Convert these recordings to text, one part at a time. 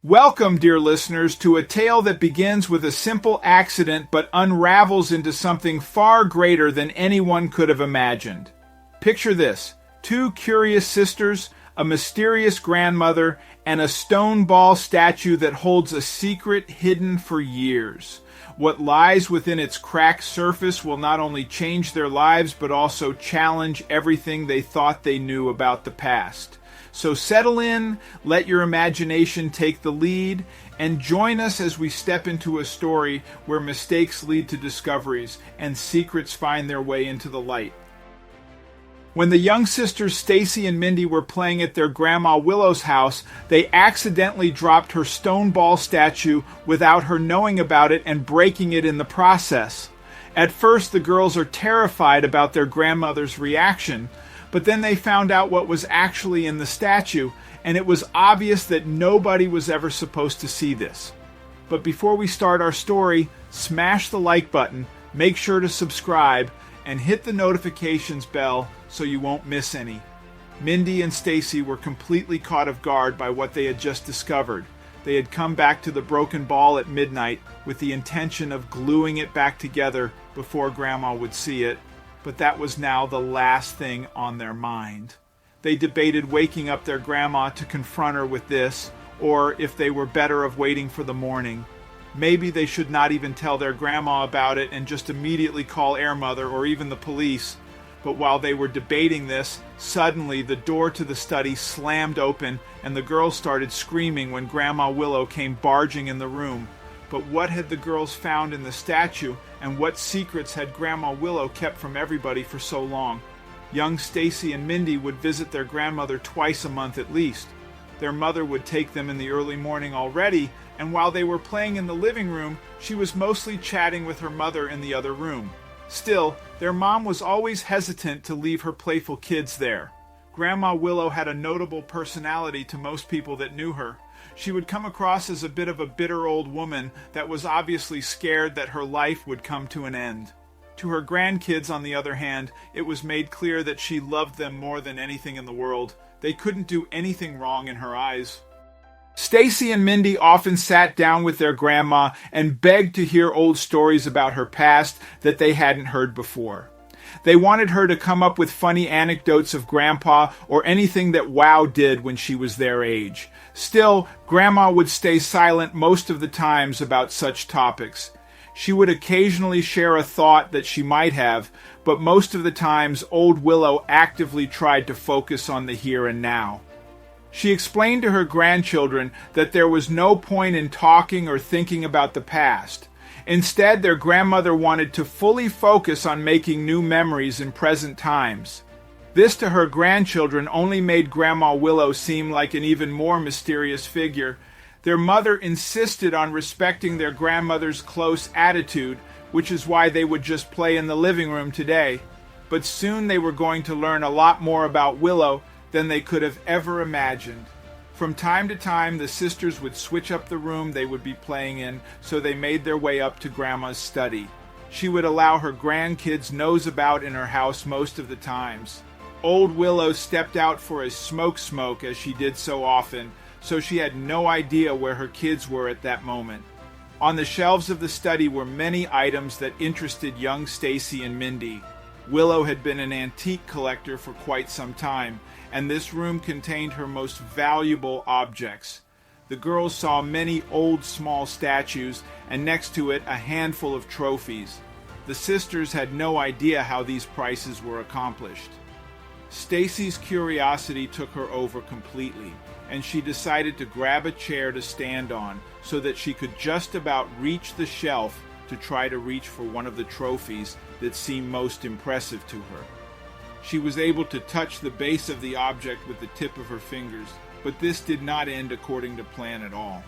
Welcome, dear listeners, to a tale that begins with a simple accident but unravels into something far greater than anyone could have imagined. Picture this: two curious sisters, a mysterious grandmother, and a stone ball statue that holds a secret hidden for years. What lies within its cracked surface will not only change their lives but also challenge everything they thought they knew about the past. So settle in, let your imagination take the lead, and join us as we step into a story where mistakes lead to discoveries and secrets find their way into the light. When the young sisters Stacy and Mindy were playing at their grandma Willow's house, they accidentally dropped her stone ball statue without her knowing about it and breaking it in the process. At first, the girls are terrified about their grandmother's reaction, but then they found out what was actually in the statue, and it was obvious that nobody was ever supposed to see this. But before we start our story, smash the like button, make sure to subscribe, and hit the notifications bell so you won't miss any. Mindy and Stacy were completely caught off guard by what they had just discovered. They had come back to the broken ball at midnight with the intention of gluing it back together before Grandma would see it, but that was now the last thing on their mind. They debated waking up their grandma to confront her with this, or if they were better of waiting for the morning. Maybe they should not even tell their grandma about it and just immediately call Air Mother or even the police. But while they were debating this, suddenly the door to the study slammed open and the girls started screaming when Grandma Willow came barging in the room. But what had the girls found in the statue, and what secrets had Grandma Willow kept from everybody for so long? Young Stacy and Mindy would visit their grandmother twice a month at least. Their mother would take them in the early morning already, and while they were playing in the living room, she was mostly chatting with her mother in the other room. Still, their mom was always hesitant to leave her playful kids there. Grandma Willow had a notable personality to most people that knew her. She would come across as a bit of a bitter old woman that was obviously scared that her life would come to an end. To her grandkids, on the other hand, it was made clear that she loved them more than anything in the world. They couldn't do anything wrong in her eyes. Stacy and Mindy often sat down with their grandma and begged to hear old stories about her past that they hadn't heard before. They wanted her to come up with funny anecdotes of Grandpa or anything that Wow did when she was their age. Still, Grandma would stay silent most of the times about such topics. She would occasionally share a thought that she might have, but most of the times old Willow actively tried to focus on the here and now. She explained to her grandchildren that there was no point in talking or thinking about the past. Instead, their grandmother wanted to fully focus on making new memories in present times. This to her grandchildren only made Grandma Willow seem like an even more mysterious figure. Their mother insisted on respecting their grandmother's close attitude, which is why they would just play in the living room today. But soon they were going to learn a lot more about Willow than they could have ever imagined. From time to time, the sisters would switch up the room they would be playing in, so they made their way up to Grandma's study. She would allow her grandkids nose about in her house most of the times. Old Willow stepped out for a smoke as she did so often, so she had no idea where her kids were at that moment. On the shelves of the study were many items that interested young Stacy and Mindy. Willow had been an antique collector for quite some time, and this room contained her most valuable objects. The girls saw many old small statues, and next to it a handful of trophies. The sisters had no idea how these prices were accomplished. Stacy's curiosity took her over completely, and she decided to grab a chair to stand on so that she could just about reach the shelf to try to reach for one of the trophies that seemed most impressive to her. She was able to touch the base of the object with the tip of her fingers, but this did not end according to plan at all.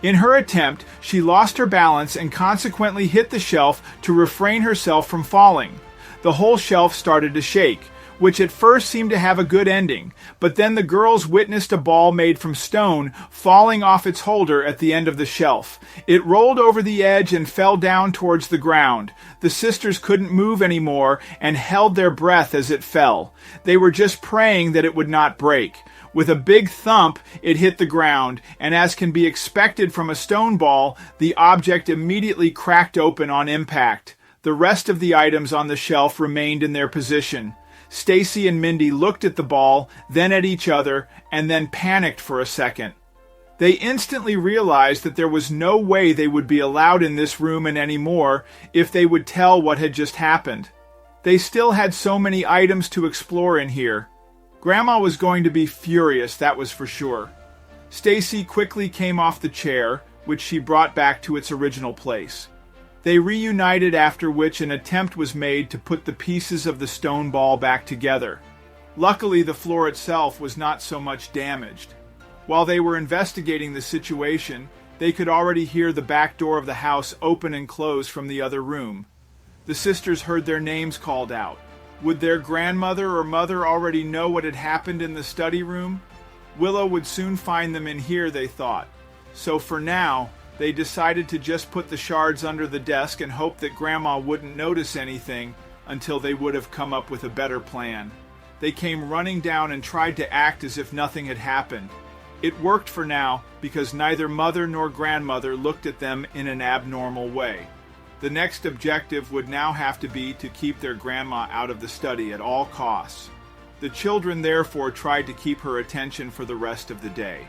In her attempt, she lost her balance and consequently hit the shelf to refrain herself from falling. The whole shelf started to shake, which at first seemed to have a good ending, but then the girls witnessed a ball made from stone falling off its holder at the end of the shelf. It rolled over the edge and fell down towards the ground. The sisters couldn't move anymore and held their breath as it fell. They were just praying that it would not break. With a big thump, it hit the ground, and as can be expected from a stone ball, the object immediately cracked open on impact. The rest of the items on the shelf remained in their position. Stacy and Mindy looked at the ball, then at each other, and then panicked for a second. They instantly realized that there was no way they would be allowed in this room and anymore if they would tell what had just happened. They still had so many items to explore in here. Grandma was going to be furious, that was for sure. Stacy quickly came off the chair, which she brought back to its original place. They reunited, after which an attempt was made to put the pieces of the stone ball back together. Luckily, the floor itself was not so much damaged. While they were investigating the situation, they could already hear the back door of the house open and close from the other room. The sisters heard their names called out. Would their grandmother or mother already know what had happened in the study room? Willow would soon find them in here, they thought. So for now, they decided to just put the shards under the desk and hope that Grandma wouldn't notice anything until they would have come up with a better plan. They came running down and tried to act as if nothing had happened. It worked for now because neither mother nor grandmother looked at them in an abnormal way. The next objective would now have to be to keep their grandma out of the study at all costs. The children therefore tried to keep her attention for the rest of the day.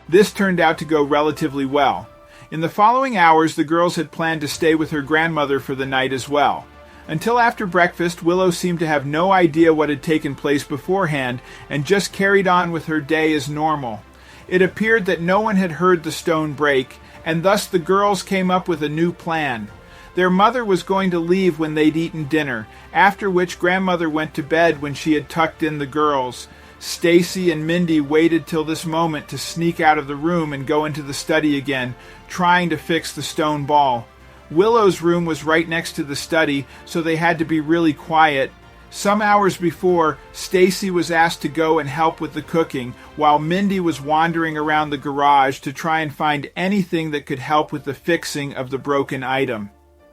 This turned out to go relatively well. In the following hours, the girls had planned to stay with her grandmother for the night as well. Until after breakfast, Willow seemed to have no idea what had taken place beforehand and just carried on with her day as normal. It appeared that no one had heard the stone break, and thus the girls came up with a new plan. Their mother was going to leave when they'd eaten dinner, after which grandmother went to bed when she had tucked in the girls. Stacy and Mindy waited till this moment to sneak out of the room and go into the study again, trying to fix the stone ball. Willow's room was right next to the study, so they had to be really quiet. Some hours before, Stacy was asked to go and help with the cooking, while Mindy was wandering around the garage to try and find anything that could help with the fixing of the broken item.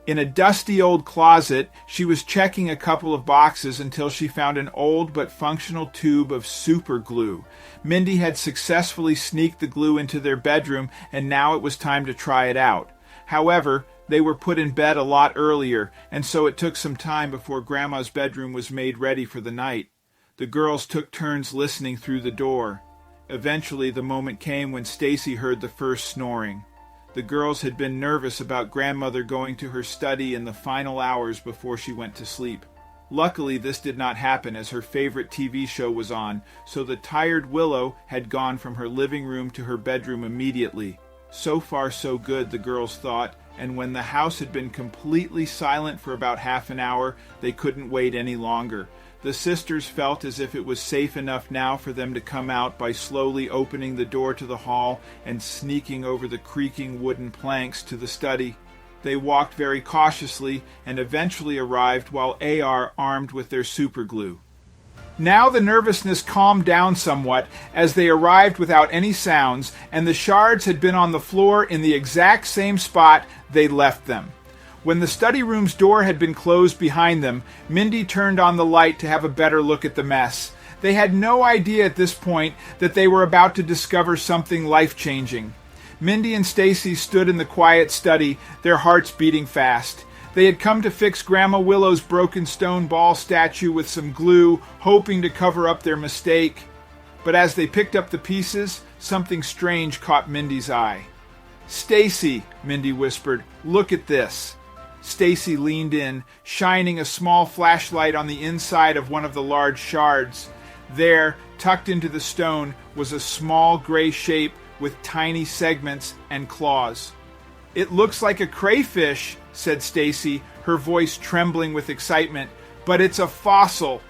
In a dusty old closet, she was checking a couple of boxes until she found an old but functional tube of super glue. Mindy had successfully sneaked the glue into their bedroom, and now it was time to try it out. However, they were put in bed a lot earlier, and so it took some time before Grandma's bedroom was made ready for the night. The girls took turns listening through the door. Eventually, the moment came when Stacy heard the first snoring. The girls had been nervous about grandmother going to her study in the final hours before she went to sleep. Luckily, this did not happen as her favorite TV show was on, so the tired Willow had gone from her living room to her bedroom immediately. So far so good, the girls thought, and when the house had been completely silent for about half an hour, they couldn't wait any longer. The sisters felt as if it was safe enough now for them to come out by slowly opening the door to the hall and sneaking over the creaking wooden planks to the study. They walked very cautiously and eventually arrived while AR armed with their superglue. Now the nervousness calmed down somewhat as they arrived without any sounds, and the shards had been on the floor in the exact same spot they left them. When the study room's door had been closed behind them, Mindy turned on the light to have a better look at the mess. They had no idea at this point that they were about to discover something life-changing. Mindy and Stacy stood in the quiet study, their hearts beating fast. They had come to fix Grandma Willow's broken stone ball statue with some glue, hoping to cover up their mistake. But as they picked up the pieces, something strange caught Mindy's eye. "Stacy," Mindy whispered, "look at this." Stacy leaned in, shining a small flashlight on the inside of one of the large shards. There, tucked into the stone, was a small gray shape with tiny segments and claws. "It looks like a crayfish," said Stacy, her voice trembling with excitement, "but it's a fossil."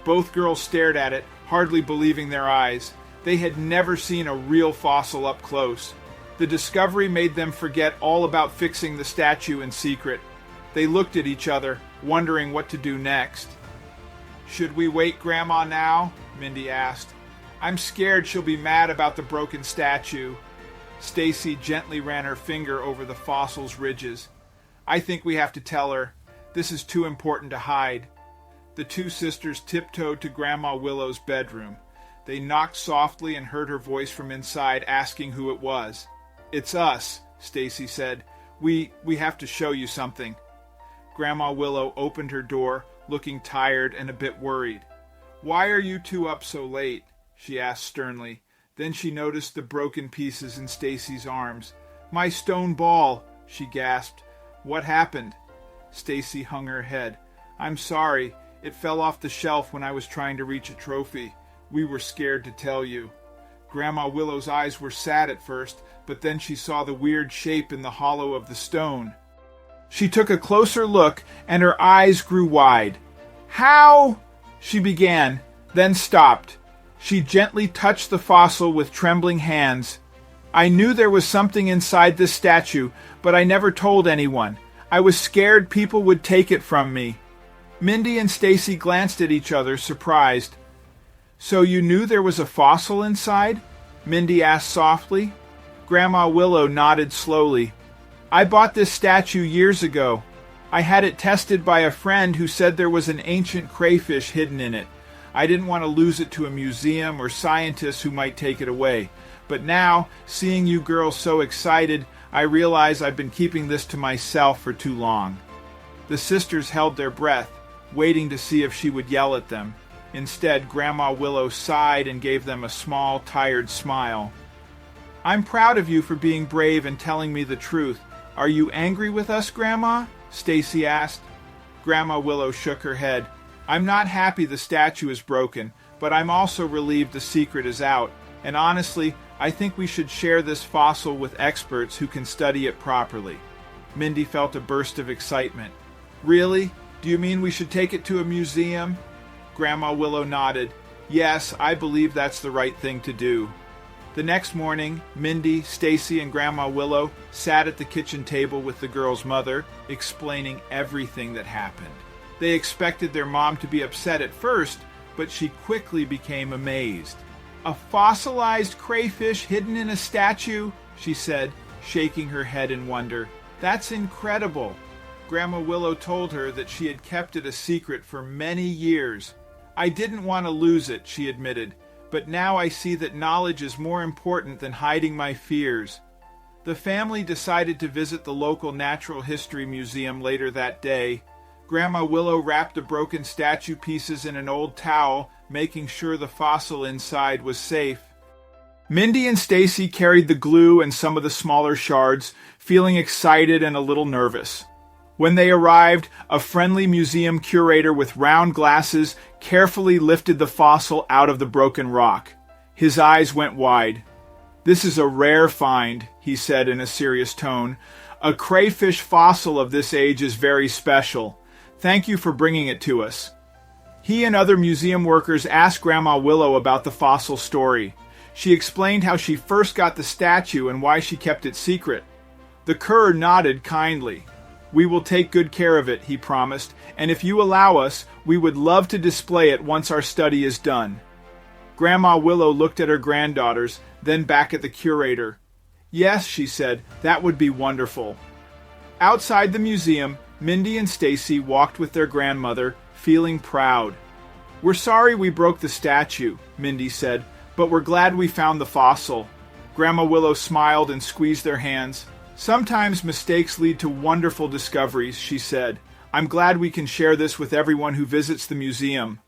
Both girls stared at it, hardly believing their eyes. They had never seen a real fossil up close. The discovery made them forget all about fixing the statue in secret. They looked at each other, wondering what to do next. "Should we wake Grandma now?" Mindy asked. "I'm scared she'll be mad about the broken statue." Stacy gently ran her finger over the fossil's ridges. "I think we have to tell her. This is too important to hide." The two sisters tiptoed to Grandma Willow's bedroom. They knocked softly and heard her voice from inside asking who it was. "It's us," Stacy said. We have to show you something." Grandma Willow opened her door, looking tired and a bit worried. "Why are you two up so late?" she asked sternly. Then she noticed the broken pieces in Stacy's arms. "My stone ball," she gasped. "What happened?" Stacy hung her head. "I'm sorry. It fell off the shelf when I was trying to reach a trophy. We were scared to tell you." Grandma Willow's eyes were sad at first, but then she saw the weird shape in the hollow of the stone. She took a closer look, and her eyes grew wide. "How?" she began, then stopped. She gently touched the fossil with trembling hands. "I knew there was something inside this statue, but I never told anyone. I was scared people would take it from me." Mindy and Stacy glanced at each other, surprised. "So you knew there was a fossil inside?" Mindy asked softly. Grandma Willow nodded slowly. "I bought this statue years ago. I had it tested by a friend who said there was an ancient crayfish hidden in it. I didn't want to lose it to a museum or scientists who might take it away. But now, seeing you girls so excited, I realize I've been keeping this to myself for too long." The sisters held their breath, waiting to see if she would yell at them. Instead, Grandma Willow sighed and gave them a small, tired smile. "I'm proud of you for being brave and telling me the truth. Are you angry with us, Grandma?" Stacy asked. Grandma Willow shook her head. "I'm not happy the statue is broken, but I'm also relieved the secret is out. And honestly, I think we should share this fossil with experts who can study it properly." Mindy felt a burst of excitement. "Really? Do you mean we should take it to a museum?" Grandma Willow nodded. "Yes, I believe that's the right thing to do." The next morning, Mindy, Stacy, and Grandma Willow sat at the kitchen table with the girls' mother, explaining everything that happened. They expected their mom to be upset at first, but she quickly became amazed. "A fossilized crayfish hidden in a statue?" she said, shaking her head in wonder. "That's incredible." Grandma Willow told her that she had kept it a secret for many years. "I didn't want to lose it," she admitted, "but now I see that knowledge is more important than hiding my fears." The family decided to visit the local Natural History Museum later that day. Grandma Willow wrapped the broken statue pieces in an old towel, making sure the fossil inside was safe. Mindy and Stacy carried the glue and some of the smaller shards, feeling excited and a little nervous. When they arrived, a friendly museum curator with round glasses carefully lifted the fossil out of the broken rock. His eyes went wide. "This is a rare find," he said in a serious tone. "A crayfish fossil of this age is very special. Thank you for bringing it to us." He and other museum workers asked Grandma Willow about the fossil story. She explained how she first got the statue and why she kept it secret. The cur nodded kindly. "We will take good care of it," he promised, "and if you allow us, we would love to display it once our study is done." Grandma Willow looked at her granddaughters, then back at the curator. "Yes," she said, "that would be wonderful." Outside the museum, Mindy and Stacy walked with their grandmother, feeling proud. "We're sorry we broke the statue," Mindy said, "but we're glad we found the fossil." Grandma Willow smiled and squeezed their hands. "Sometimes mistakes lead to wonderful discoveries," she said. "I'm glad we can share this with everyone who visits the museum."